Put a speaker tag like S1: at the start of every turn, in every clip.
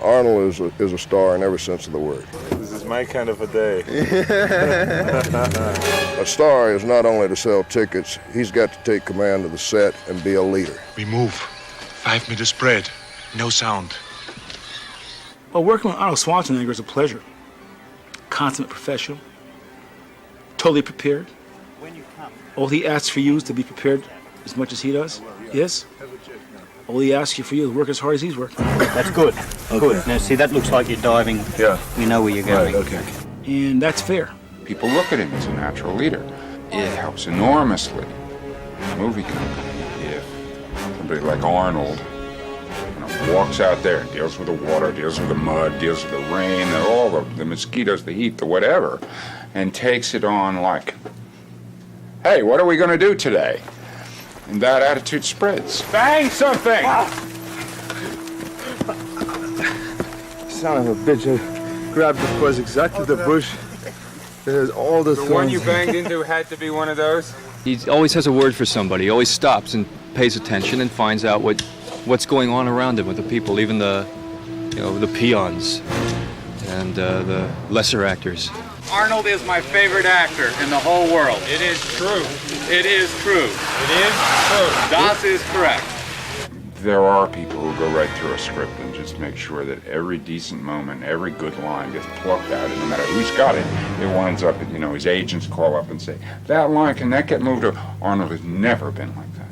S1: Arnold is a star in every sense of the word.
S2: This is my kind of a day.
S1: A star is not only to sell tickets, he's got to take command of the set and be a leader.
S3: We move. 5-meter spread. No sound.
S4: Well, working with Arnold Schwarzenegger is a pleasure. Consummate professional. Totally prepared. All he asks for you is to be prepared as much as he does. Yes? All he asks you for you is work as hard as he's working.
S5: That's good. Okay. Good. Now, see, that looks like you're diving.
S2: Yeah.
S5: We know where you're going.
S2: Right, okay.
S4: And that's fair.
S6: People look at him as a natural leader. It helps enormously the movie company if somebody like Arnold walks out there and deals with the water, deals with the mud, deals with the rain, and all the mosquitoes, the heat, the whatever, and takes it on like, hey, what are we going to do today? And that attitude spreads. Bang something!
S7: Son of a bitch, I grabbed the buzz exactly the bush. There's all the
S6: one you banged into had to be one of those?
S8: He always has a word for somebody. He always stops and pays attention and finds out what's going on around him with the people, even the peons and the lesser actors.
S9: Arnold is my favorite actor in the whole world. It is true. It is true. It is true. Das is correct.
S6: There are people who go right through a script and just make sure that every decent moment, every good line gets plucked out, and no matter who's got it, it winds up, his agents call up and say, that line, can that get moved? Arnold has never been like that.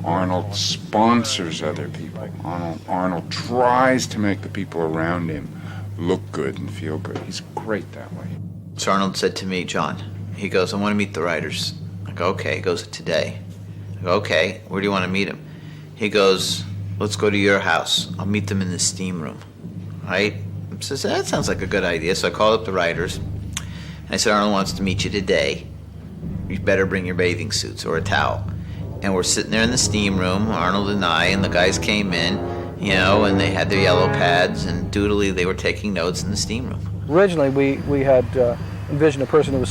S6: Arnold sponsors other people. Arnold tries to make the people around him look good and feel good. He's great that way.
S10: So Arnold said to me, John, he goes, I want to meet the writers. I go, okay. He goes, today. I go, okay, where do you want to meet him? He goes, let's go to your house. I'll meet them in the steam room, right? I said, that sounds like a good idea. So I called up the writers. And I said, Arnold wants to meet you today. You better bring your bathing suits or a towel. And we're sitting there in the steam room, Arnold and I, and the guys came in, and they had their yellow pads, and doodly, they were taking notes in the steam room.
S11: Originally, we had envisioned a person who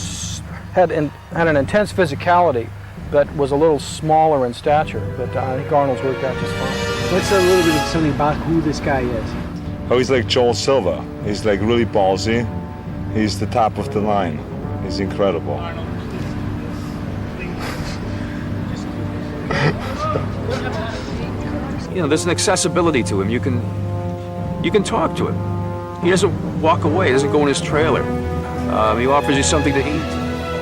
S11: had an intense physicality, but was a little smaller in stature. But I think Arnold's worked out just fine.
S12: What's a little bit of something about who this guy is?
S2: Oh, he's like Joel Silva. He's like really ballsy. He's the top of the line. He's incredible.
S8: There's an accessibility to him. You can talk to him. He doesn't walk away. He doesn't go in his trailer. He offers you something to eat.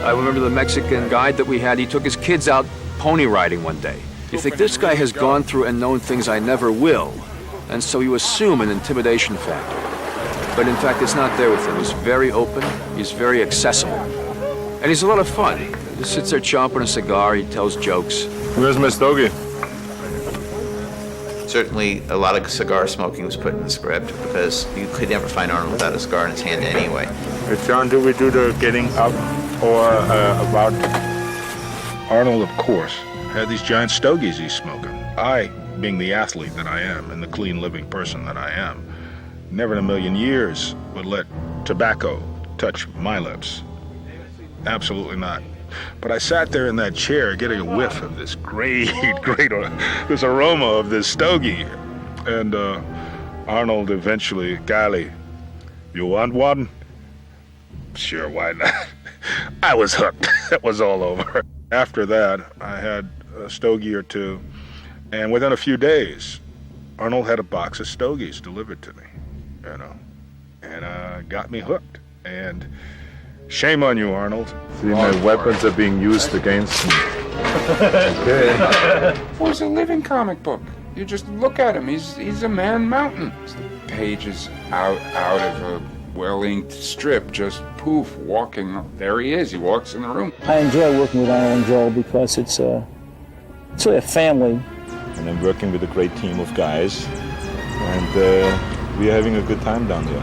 S8: I remember the Mexican guide that we had. He took his kids out pony riding one day. You think, this guy has gone through and known things I never will. And so you assume an intimidation factor. But in fact, it's not there with him. He's very open. He's very accessible. And he's a lot of fun. He just sits there chomping a cigar. He tells jokes.
S2: Where's my stogie?
S10: Certainly, a lot of cigar smoking was put in the script because you could never find Arnold without a cigar in his hand anyway.
S2: John, do we do the getting up or about?
S3: Arnold, of course, had these giant stogies he's smoking. I, being the athlete that I am and the clean living person that I am, never in a million years would let tobacco touch my lips. Absolutely not. But I sat there in that chair getting a whiff of this great, this aroma of this stogie. And Arnold eventually, golly, you want one? Sure, why not? I was hooked. That was all over. After that, I had a stogie or two. And within a few days, Arnold had a box of stogies delivered to me, and got me hooked. And shame on you, Arnold.
S2: See, my weapons are being used against me. Okay.
S6: Well, he's a living comic book. You just look at him. He's a man mountain. The pages out of a well-inked strip, just poof, walking. There he is. He walks in the room.
S11: I enjoy working with Arnold and Joel because it's really a family.
S2: And I'm working with a great team of guys, and we're having a good time down there.